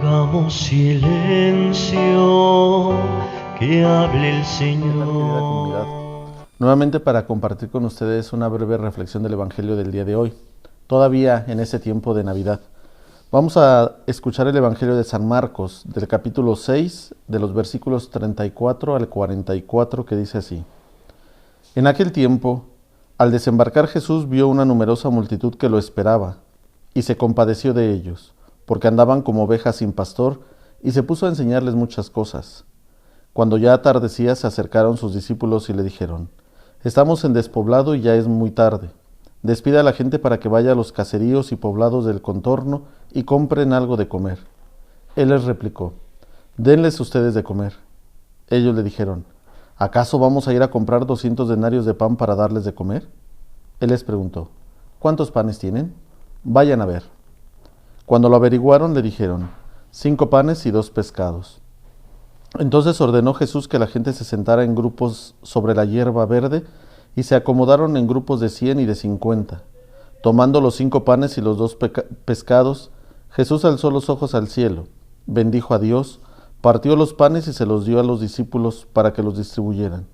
Hagamos silencio, que hable el Señor. Querida comunidad, nuevamente para compartir con ustedes una breve reflexión del Evangelio del día de hoy, todavía en este tiempo de Navidad. Vamos a escuchar el Evangelio de San Marcos, del capítulo 6, de los versículos 34 al 44, que dice así: En aquel tiempo, al desembarcar Jesús vio una numerosa multitud que lo esperaba, y se compadeció de ellos, porque andaban como ovejas sin pastor, y se puso a enseñarles muchas cosas. Cuando ya atardecía, se acercaron sus discípulos y le dijeron: Estamos en despoblado y ya es muy tarde. Despida a la gente para que vaya a los caseríos y poblados del contorno y compren algo de comer. Él les replicó: Denles ustedes de comer. Ellos le dijeron: ¿Acaso vamos a ir a comprar 200 denarios de pan para darles de comer? Él les preguntó: ¿Cuántos panes tienen? Vayan a ver. Cuando lo averiguaron, le dijeron: 5 panes y 2 pescados. Entonces ordenó Jesús que la gente se sentara en grupos sobre la hierba verde, y se acomodaron en grupos de 100 y de 50. Tomando los 5 panes y los 2 pescados, Jesús alzó los ojos al cielo, bendijo a Dios, partió los panes y se los dio a los discípulos para que los distribuyeran.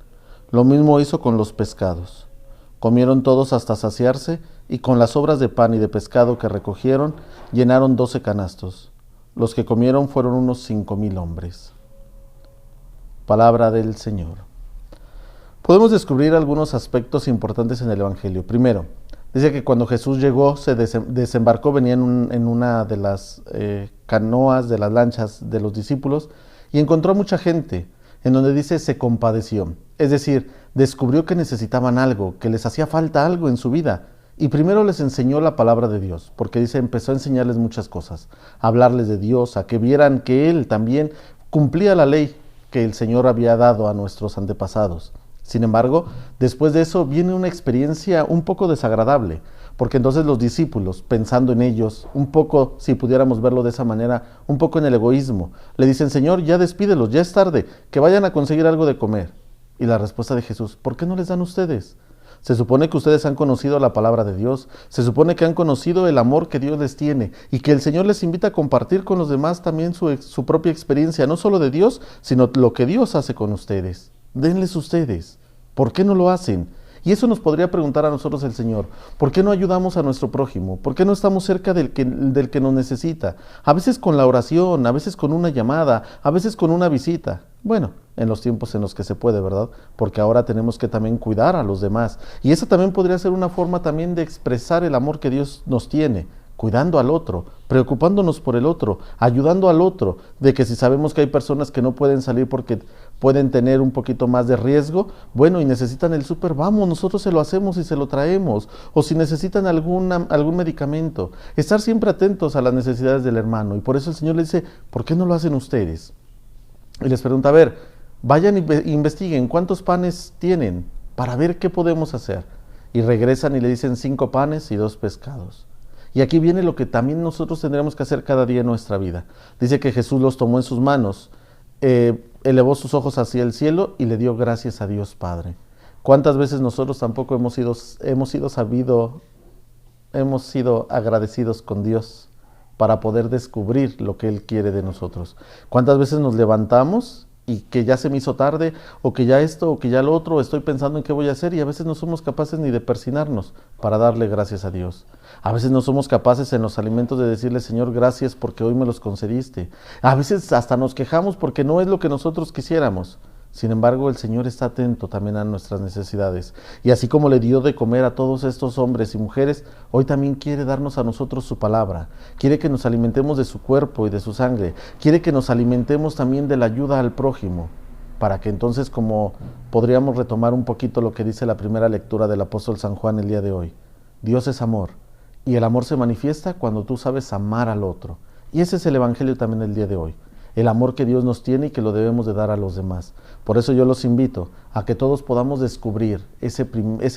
Lo mismo hizo con los pescados. Comieron todos hasta saciarse, y con las sobras de pan y de pescado que recogieron, llenaron 12 canastos. Los que comieron fueron unos 5,000 hombres. Palabra del Señor. Podemos descubrir algunos aspectos importantes en el Evangelio. Primero, dice que cuando Jesús llegó, se desembarcó, venía en una de las canoas, de las lanchas de los discípulos, y encontró a mucha gente, en donde dice se compadeció. Es decir, descubrió que necesitaban algo, que les hacía falta algo en su vida. Y primero les enseñó la palabra de Dios, porque dice, empezó a enseñarles muchas cosas, a hablarles de Dios, a que vieran que Él también cumplía la ley que el Señor había dado a nuestros antepasados. Sin embargo, después de eso viene una experiencia un poco desagradable, porque entonces los discípulos, pensando en ellos, un poco, si pudiéramos verlo de esa manera, un poco en el egoísmo, le dicen: Señor, ya despídelos, ya es tarde, que vayan a conseguir algo de comer. Y la respuesta de Jesús: ¿por qué no les dan ustedes? Se supone que ustedes han conocido la palabra de Dios, se supone que han conocido el amor que Dios les tiene, y que el Señor les invita a compartir con los demás también su propia experiencia, no solo de Dios, sino lo que Dios hace con ustedes. Denles ustedes. ¿Por qué no lo hacen? Y eso nos podría preguntar a nosotros el Señor: ¿por qué no ayudamos a nuestro prójimo? ¿Por qué no estamos cerca del que nos necesita? A veces con la oración, a veces con una llamada, a veces con una visita. Bueno, en los tiempos en los que se puede, ¿verdad? Porque ahora tenemos que también cuidar a los demás. Y esa también podría ser una forma también de expresar el amor que Dios nos tiene, cuidando al otro, preocupándonos por el otro, ayudando al otro, de que si sabemos que hay personas que no pueden salir porque pueden tener un poquito más de riesgo, bueno, y necesitan el súper, vamos, nosotros se lo hacemos y se lo traemos, o si necesitan algún medicamento, estar siempre atentos a las necesidades del hermano. Y por eso el Señor le dice: ¿por qué no lo hacen ustedes? Y les pregunta: a ver, vayan y investiguen cuántos panes tienen para ver qué podemos hacer. Y regresan y le dicen: 5 panes y 2 pescados. Y aquí viene lo que también nosotros tendremos que hacer cada día en nuestra vida. Dice que Jesús los tomó en sus manos, elevó sus ojos hacia el cielo y le dio gracias a Dios Padre. ¿Cuántas veces nosotros tampoco hemos sido agradecidos con Dios para poder descubrir lo que Él quiere de nosotros? ¿Cuántas veces nos levantamos y que ya se me hizo tarde, o que ya esto, o que ya lo otro, estoy pensando en qué voy a hacer, y a veces no somos capaces ni de persinarnos para darle gracias a Dios? A veces no somos capaces en los alimentos de decirle: Señor, gracias porque hoy me los concediste. A veces hasta nos quejamos porque no es lo que nosotros quisiéramos. Sin embargo, el Señor está atento también a nuestras necesidades. Y así como le dio de comer a todos estos hombres y mujeres, hoy también quiere darnos a nosotros su palabra. Quiere que nos alimentemos de su cuerpo y de su sangre. Quiere que nos alimentemos también de la ayuda al prójimo. Para que entonces, como podríamos retomar un poquito lo que dice la primera lectura del apóstol San Juan el día de hoy: Dios es amor. Y el amor se manifiesta cuando tú sabes amar al otro. Y ese es el Evangelio también del día de hoy. El amor que Dios nos tiene y que lo debemos de dar a los demás. Por eso yo los invito a que todos podamos descubrir ese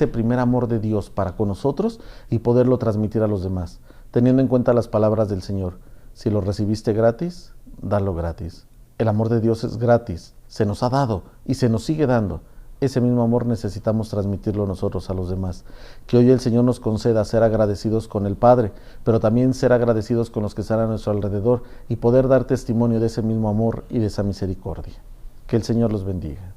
primer amor de Dios para con nosotros y poderlo transmitir a los demás, teniendo en cuenta las palabras del Señor: si lo recibiste gratis, dalo gratis. El amor de Dios es gratis, se nos ha dado y se nos sigue dando. ese mismo amor necesitamos transmitirlo nosotros a los demás. Que hoy el Señor nos conceda ser agradecidos con el Padre, pero también ser agradecidos con los que están a nuestro alrededor y poder dar testimonio de ese mismo amor y de esa misericordia. Que el Señor los bendiga.